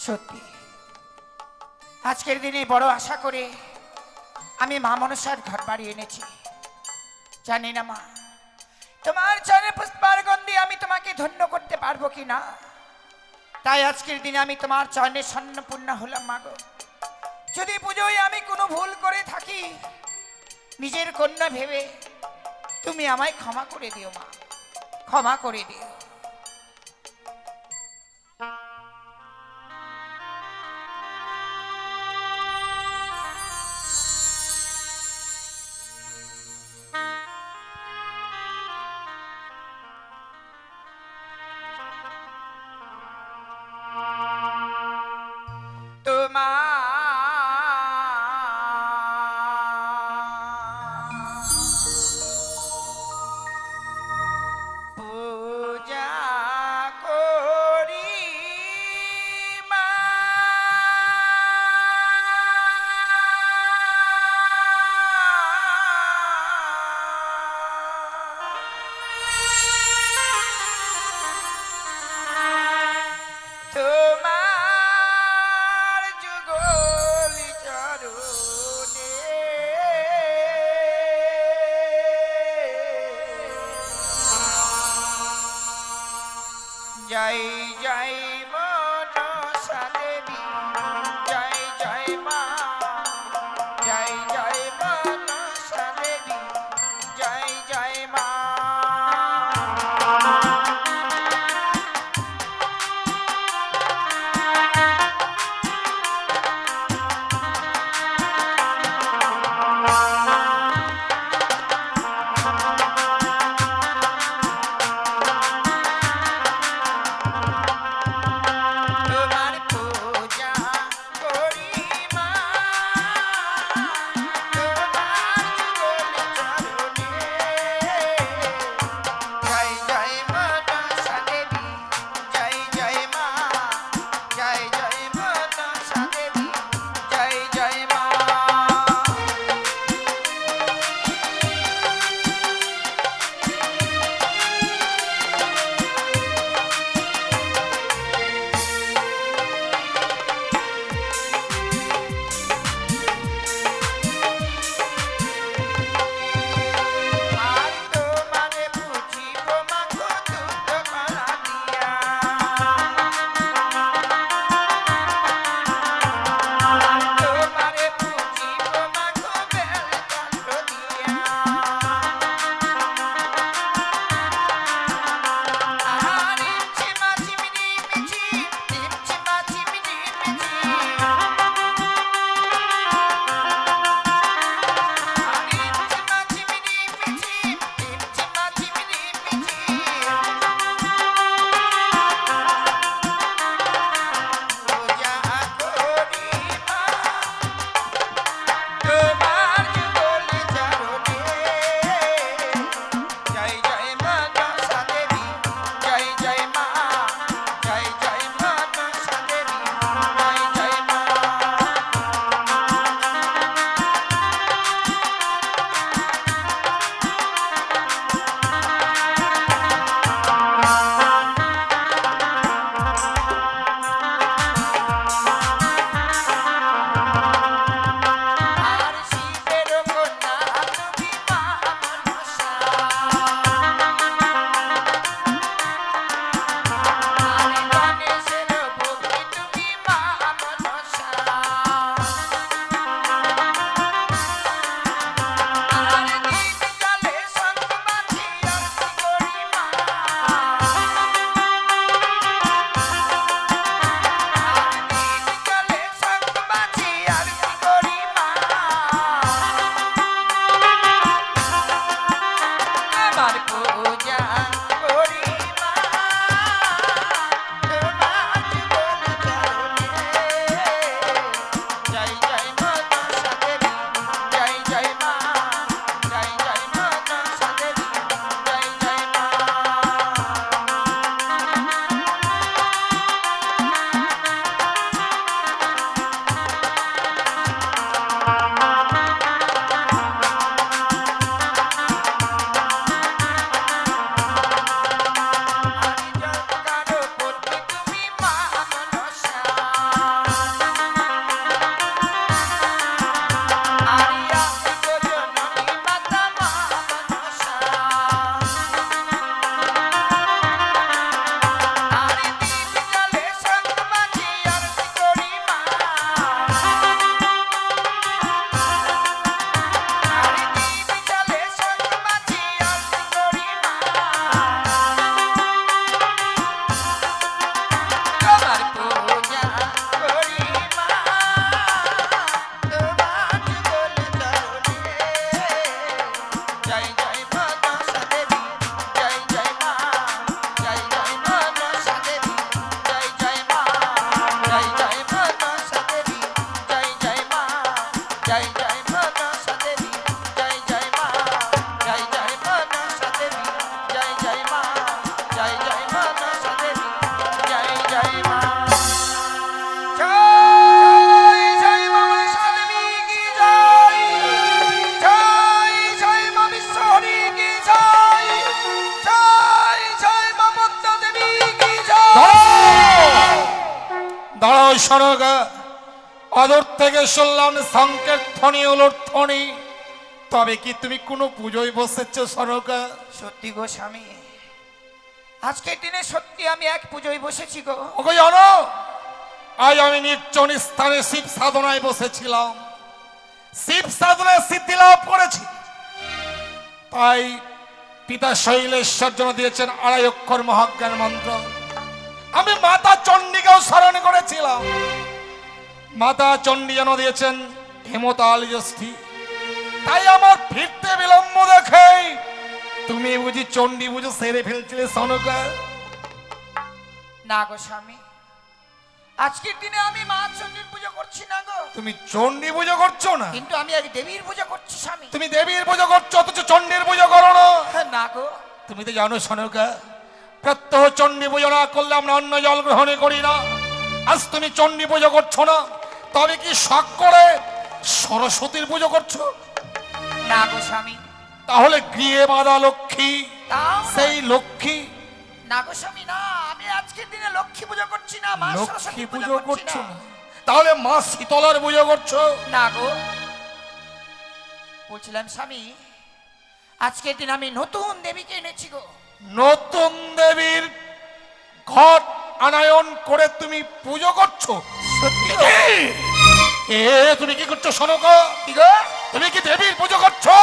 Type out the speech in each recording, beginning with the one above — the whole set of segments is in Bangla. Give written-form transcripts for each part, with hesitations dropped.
সত্যি আজকের দিনে বড় আশা করে আমি মা মনসার ঘর বাড়ি এনেছি। জানি না মা, তোমার চরণে পুষ্পার্ঘ্য আমি তোমাকে ধন্য করতে পারবো কি না। তাই আজকের দিনে আমি তোমার চরণে স্বর্ণপূর্ণা হলাম মাগো। যদি পুজোয় আমি কোনো ভুল করে থাকি, নিজের কন্যা ভেবে তুমি আমায় ক্ষমা করে দিও মা, ক্ষমা করে দিও। জয় জয় মনসা দেবী, জয় জয় মা, জয় জয় মনসা দেবী, জয় জয় মা। তোমার পূজা শোনগা, অদূর থেকে শুনলাম সংকীর্তনী উলুধ্বনি, তবে কি তুমি কোনো পুজোয় বসেছ শোনগা? সত্যি গো স্বামী, আজকের দিনে সত্যি আমি এক পুজোয় বসেছি গো। ওগো জানো, আজ আমি নির্জন স্থানে শিব সাধনায় বসেছিলাম, শিব সাধনায় সিদ্ধি লাভ করেছি। তাই পিতা শৈলেশ্বর জন্য দিয়েছেন 2.5 অক্ষর মহাজ্ঞান মন্ত্র। আমি মাতা চণ্ডীকেও স্মরণ করেছিলাম, মাতা চণ্ডী যেন দিয়েছেন হেমতাল জ্যোষ্ঠী। তাই আমার ফিরতে বিলম্ব দেখে তুমি বুঝি চণ্ডী বুঝো সেরে ফেলছিলে সনকা? না গো স্বামী, আজকের দিনে আমি মা চণ্ডীর পুজো করছি না গো। তুমি চণ্ডী পুজো করছো না? কিন্তু আমি এক দেবীর পুজো করছি স্বামী। তুমি দেবীর পুজো করছো অথচ চণ্ডীর পুজো করো না? না গো, তুমি তো জানো সনকা, প্রত্যহ চণ্ডী পুজো না করলে আমরা অন্য জল গ্রহণ করি না। আজ তুমি চণ্ডী পুজো করছো না, তবে কি শখ করে সরস্বতীর পুজো করছো? না গো স্বামী। তাহলে গৃহে বাঁধা লক্ষ্মী, তাও না। সেই লক্ষ্মী? না গো স্বামী, না, আমি আজকের দিনে লক্ষ্মী পুজো করছি না, মা লক্ষ্মী সরস্বতী পুজো করছো না? তাহলে মা শীতলার পুজো করছো? না গো, বলছিলাম স্বামী, আজকের দিন আমি নতুন দেবীকে এনেছি গো। নতুন দেবীর ঘট আনায়ন করে তুমি পুজো করছো? সত্যি গো? এ তুমি কি করছো সনকা? কি গো? তুমি কি দেবীর পুজো করছো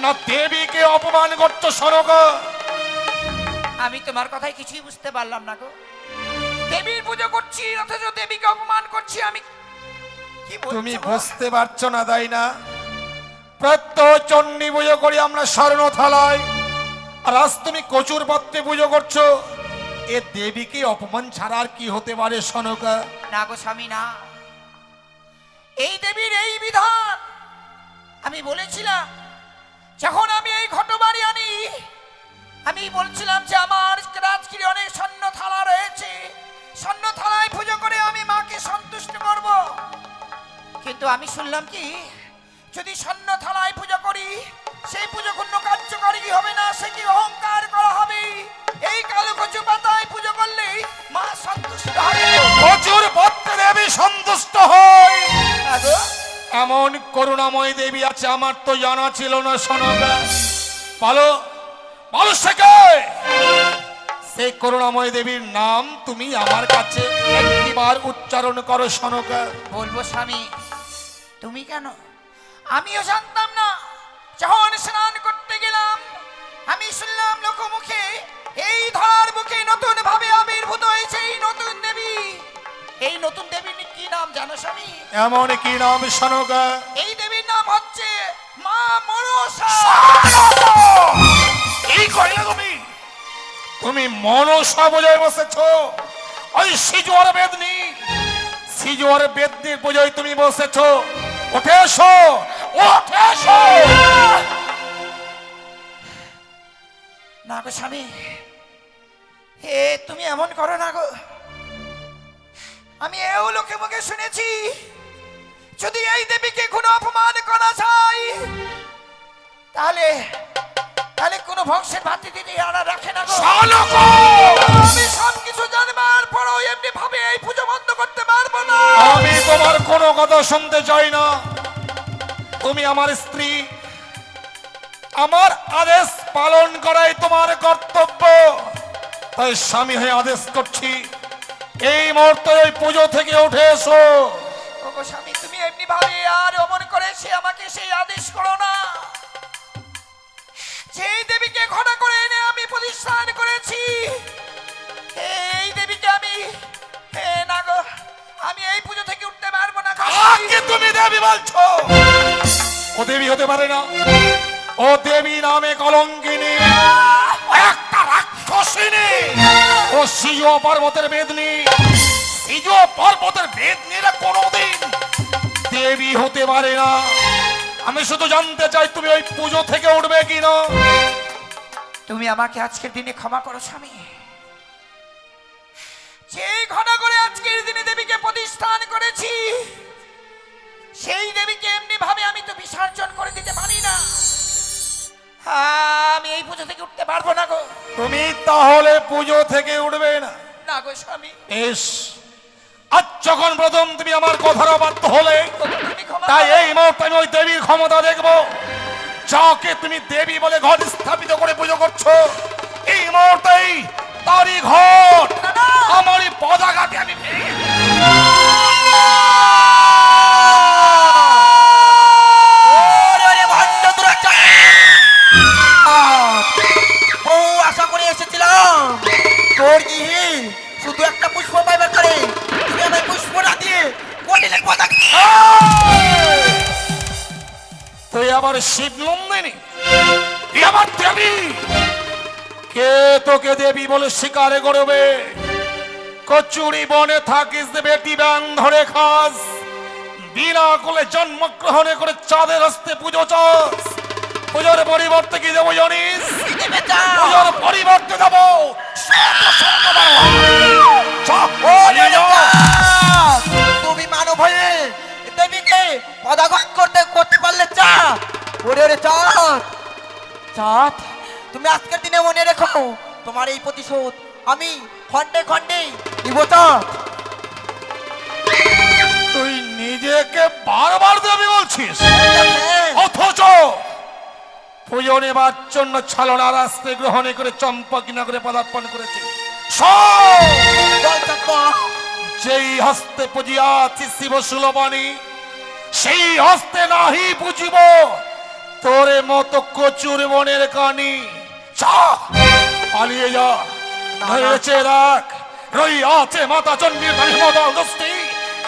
না দেবীকে অপমান করছো সনকা? আমি তোমার কথাই কিছুই বুঝতে পারলাম না গো। দেবীর পুজো করছি অথচ দেবীকে অপমান করছি, আমি কি বলছো তুমি গো? বুঝতে পারছো না তাই না? প্রত্যহ চণ্ডী পুজো করি আমরা স্বর্ণ থালায়, আর আজ তুমি কচুর পাত্রে পুজো করছো। এ দেবীকে অপমান ছাড়া আর কি হতে পারে সনকা? না গো স্বামী, না, এই দেবীর এই বিধান। আমি বলেছিলাম যখন আমি এই ঘটবাড়ি আনি, আমি বলছিলাম যে আমার রাজগিরি অনেক স্বর্ণ থালা রয়েছে, স্বর্ণ থালায় পুজো করে আমি মাকে সন্তুষ্ট করব। কিন্তু আমি শুনলাম কি, যদি স্বর্ণ থালায় পুজো করি সেই পুজো কোনো কার্যকরী হবে না, সে কি অহংকার করা হবে। এই কালো কচু পাতায় পুজো করলেই মা সন্তুষ্ট হবে। কচুর পাত্রে দেবী সন্তুষ্ট হয়, না গো, এমন করুণাময় দেবী আছে আমার তো জানা ছিল না সনকা। বলো বলো শেখে, সেই করুণাময় দেবীর নাম তুমি আমার কাছে একটিবার উচ্চারণ করো সনকা। বলবো স্বামী, তুমি কেন? আমিও জানতাম না। যখন স্নান করতে গেলাম আমি শুনলাম লোকমুখে এই ধরার মুখে নতুন ভাবে আবির্ভূত হয়েছে এই নতুন দেবী। এই নতুন দেবীর কি নাম জানো স্বামী? এমন কি নাম সনকা? এই দেবীর নাম হচ্ছে মা মনসা। এই কইলে তুমি তুমি মনসা বোঝায় বসেছো? ওই সিজুয়ার বেদনি, সিজুয়ার বেদনির বোঝায় তুমি বসেছো? উঠে এসো, উঠে এসো। না গো স্বামী, হে তুমি এমন করো না গো। আমি এও লোকে মুখে শুনেছি যদি এই দেবীকে কোনো অপমান করা যায় তাহলে তাহলে কোনো বংশের ভাতি দিদি আনা রাখে না গো। শালকো! আমি সব কিছু জানবার পরও এমনি ভাবে এই পুজো বন্ধ করতে পারবো না। আমি তোমার কোনো কথা শুনতে চাই না। তুমি আমার স্ত্রী, আমার আদেশ পালন করাই তোমার কর্তব্য। তাই স্বামী হয়ে আদেশ করছি, এই মুহূর্তে ওই পুজো থেকে উঠে এসো। ওগো স্বামী, তুমি এমনি ভাবে আর অমন করে সে আমাকে সেই আদেশ করো না। সেই দেবীকে ঘটা করে এনে আমি প্রতিষ্ঠান করেছি, এই দেবীকে আমি না গো, আমি এই পুজো থেকে উঠতে পারবো না গো। আগে তুমি দেবী বলছো? ও দেবী হতে পারে না, ও দেবী নামে কলঙ্কিনী, একটা রাক্ষসিনী। ও সিজো পর্বতের বেদনী, সিজো পর্বতের বেদনীরা কোনোদিন দেবী হতে পারে না। আমি শুধু জানতে চাই তুমি ওই পুজো থেকে উঠবে কিনা। তুমি আমাকে আজকের দিনে ক্ষমা করো স্বামী। যেই ঘটা করে আজকের দিনে দেবীকে প্রতিষ্ঠান করেছি সেই দেবীকে এমনি ভাবে আমি তো বিসর্জন করে দিতে পারি না। আমি এই পুজো থেকে উঠতে পারবো না গো। তুমি তাহলে পুজো থেকে উঠবে না? না গো স্বামী। বেশ, আজ যখন প্রথম তুমি আমার কথার অবাধ্য হলে, তুমি ক্ষমা তাই করো। এই মুহূর্তে আমি ওই দেবীর ক্ষমতা দেখবো, যাকে তুমি দেবী বলে ঘর স্থাপিত করে পুজো করছো। এই মুহূর্তেই তারই ঘর আমারই পদাঘাতে আমি ভেঙে ওরে ওরে ভণ্ড দুরাচার! ও আশা করে এসেছিলাম তোর কি শুধু একটা পুষ্প পাইবার করে তুমি আমায় পুষ্প না দিয়ে কটিলের পতাকা। তুই আবার শিব নন্দিনী, তুই আবার দেবী। কে তোকে দেবী বলে স্বীকার করবে? কচুরি বনে থাকিস বেটি ব্যাং ধরে খাস, বিনা কোলে জন্মগ্রহণে করে চাঁদের হস্তে পুজো চাস। পুজোর পরিবর্তে কি দেবো জানিস? কি দেবে চাও? পুজোর পরিবর্তে দেবো শত শত বাবা। চাপ, ওরে পালিয়ে ওরে যাও। চাঁদ! তুমি মানব হয়ে দেবীকে পদাঘাত করতে পারলে চা। ওরে ওরে চাঁদ! চাঁদ, তুমি আজকের দিনে মনে রেখো তোমার এই প্রতিশোধ আমি খন্ডে খন্ডে নিব চাঁদ। তুই নিজেকে বারবার দেবী বলছিস, অথচ পুজো নেবার জন্য ছলনার আস্তে গ্রহণে করে চম্পকনগরে পদার্পণ করেছে। বল চাঁদ, যেই হস্তে পুজিয়াছি শিব সুলবানী, সেই হস্তে নাহি পুজিব তোরে মতো কচুর বনের কানি। চা, পালিয়ে যা, ধরেছে রাখ। রই আছে মাতা চণ্ডীর মতো জস্তি,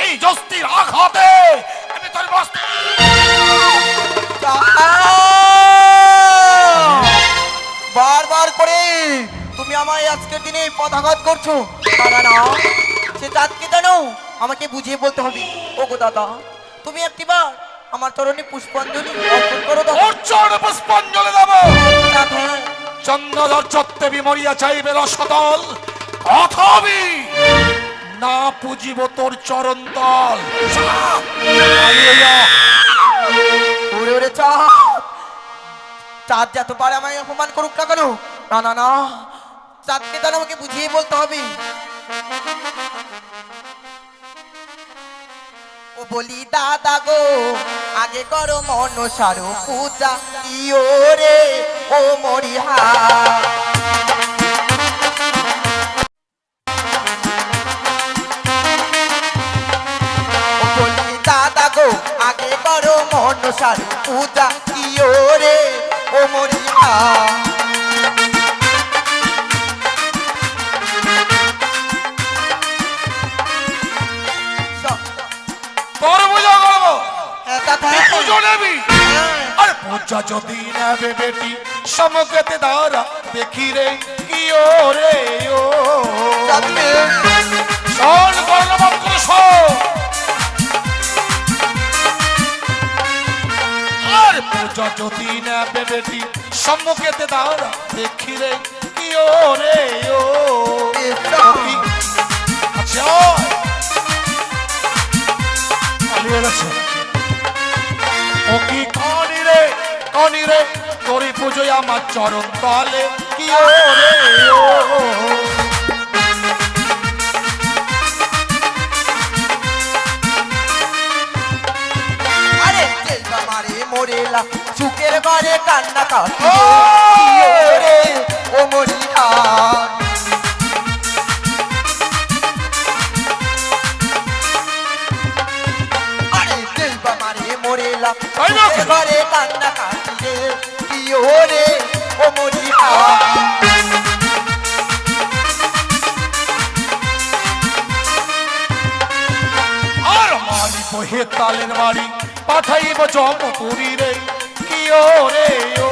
এই জস্তির আঘাতে আমি তোর বস্তি। বারবার করে তুমি আমায় আজকের দিনে পদাঘাত করছো। না না না, সে চাঁদকে জানো আমাকে বুঝিয়ে বলতে হবে। ও গো দাদা, তুমি একটিবার আমার চরণে পুষ্পাঞ্জলি অর্পণ করো দাদা। ওর চরণে পুষ্পাঞ্জলি দেবো। চাঁদ, হ্যাঁ। চন্দ্রধর চত্ববি মরিয়া চাইবে রসতল, অথবি না পুজিব তোর চরণ তল। ওরে ওরে চাঁদ, চাঁদ যতবার আমায় অপমান করুক না কেন, না না না, চাঁদকে জানো আমাকে বুঝিয়ে বলতে হবে। ও বলি দাদা গো, আগে করো মনসার পূজা, ইয়ো রে ও মরিহা। ও বলি দাদা গো, আগে করো মনসার পূজা, ইয়ো রে ও মরিহা। তোর পূজা করবো, কথা তুই পুজো নেবি। আরে পূজা যদি নেবে বেটি সমকেতে দ্বারা দেখি রে কি ও রে ও। শোন কর্ণবাদ করে শোন। আর পূজা যদি নেবে বেটি সম্মুখেতে দ্বারা দেখি রে কি ও রে ও। আচ্ছা পালিয়ে গেছে। ও কি কনি রে তোরি পুজোয় আমার চরণ তলে কি ও রে ও। আরে চেলবা মারে মোরেলা সুখের ঘরে কান্না কাটি ও! রে ও মরিহা। আরে চেলবা মারে মোরেলা তাই না? সুখের ঘরে কান্না কাটি রে ও মরিহা। আর মারি বহে তালের বাড়ি পাঠাইব জমপুরি রে কি ও রে ও।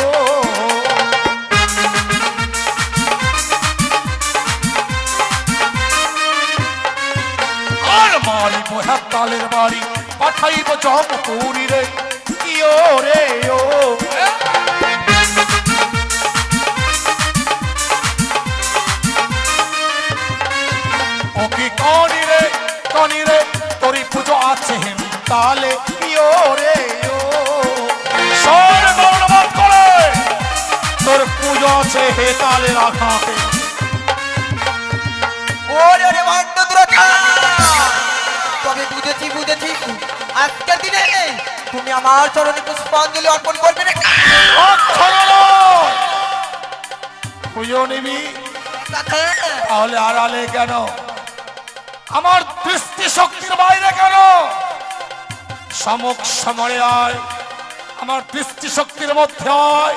আর মারি বহে তালের বাড়ি পাঠাইব জমপুরি রে কি ও রে ও। ও কি কনি রে তোরি পুজো আছে হিম তালে কি ও রে ও। সর গৌরবাদ করে তোর পুজো আছে হে তালে রাখাতে। ওরে ওরে ভণ্ড দুরাচার! বুঝেছি বুঝেছি আজকের দিনে তুমি আমার চরণে পুষ্পাঞ্জলি অর্পণ করবে না পুজো নিবি সাথে তাহলে আড়ালে কেন? আমার দৃষ্টি শক্তির বাইরে কেন? সমক সমরে আয়, আমার দৃষ্টি শক্তির মধ্যে আয়।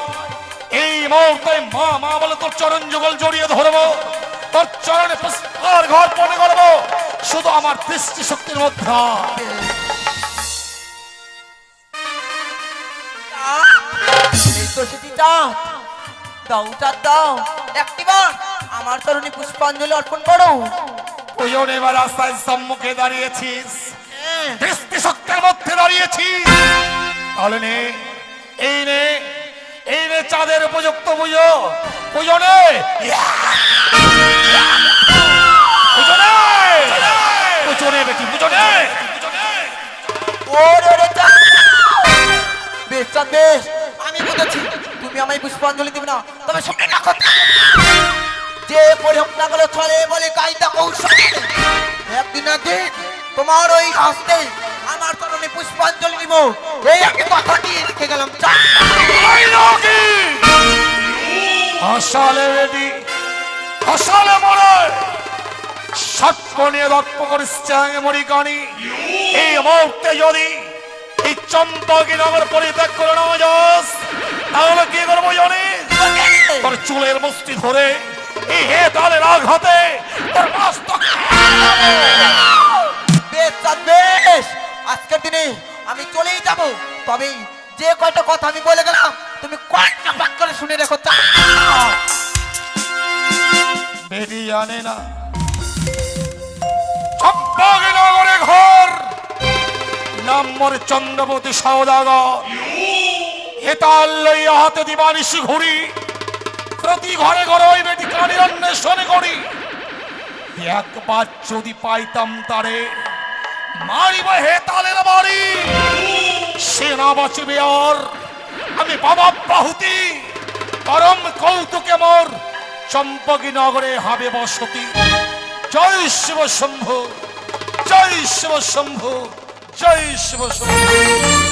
এই মুহূর্তে মা মা বলে তোর চরণ যুগল জড়িয়ে ধরবো, তোর চরণে পুষ্পার ঘর পড়ে করবো, শুধু আমার দৃষ্টি শক্তির মধ্যে আয়। এই তো সেটি চাঁদ দাও চাঁদ দাও একটিবার আমার চরণে পুষ্পাঞ্জলি অর্পণ করো পুজো নেবার রাস্তায় সম্মুখে দাঁড়িয়েছিস, দৃষ্টি শক্তির মধ্যে দাঁড়িয়েছিস, তাহলে নে এই নে এই নে চাঁদের উপযুক্ত পুজো। পুজো নে পুজো নে পুজো নে বেটি পুজো নে। ওরে ওরে চাঁদ বেশ চাঁদ বেশ আমি বুঝেছি তুমি আমায় পুষ্পাঞ্জলি দিবে না, তবে শুনে রাখো যে পরিহত্যাগুলো চলে বলে কায়দা কৌশল একদিন একদিন তোমার ওই হস্তে আমার চরণে পুষ্পাঞ্জলি দিব, এই আমি কথা দিয়ে রেখে গেলাম চাঁদ। হাসালে বেটি হাসালে মরে সত্য নিয়ে দর্প করিস চাঙে মরি কানি। এই মুহূর্তে যদি এই চম্পকি নগর পরিত্যাগ করে নেওয়া যাস তাহলে কি করবো জানিস? তোর চুলের মুষ্টি ধরে এই হে তালের আঘাতে তোর মস্তক বেশ চাঁদ বেশ আজকের দিনে আমি চলেই যাব, তবে যে কয়টা কথা আমি বলে গেলাম তুমি কয়েকটা বাক করে শুনে রেখো চাঁদ। বেটি জানে না চম্পকি নগরে ঘর নাম মোর চন্দ্রবতী সওদাগর। হেতাল লইয়া হাতে দিবানিশি ঘুরি, প্রতি ঘরে ঘরে ওই বেটি কানির অন্বেষণ করি। একবার যদি পাইতাম তারে মারিব হেতালের বাড়ি, সে না বাঁচবে আর আমি বাবা বাহুতি। পরম কৌতুকে মোর চম্পকি নগরে হবে বসতি। জয় শিব শম্ভু, জয় শিব শম্ভু, জয় শিব শম্ভু।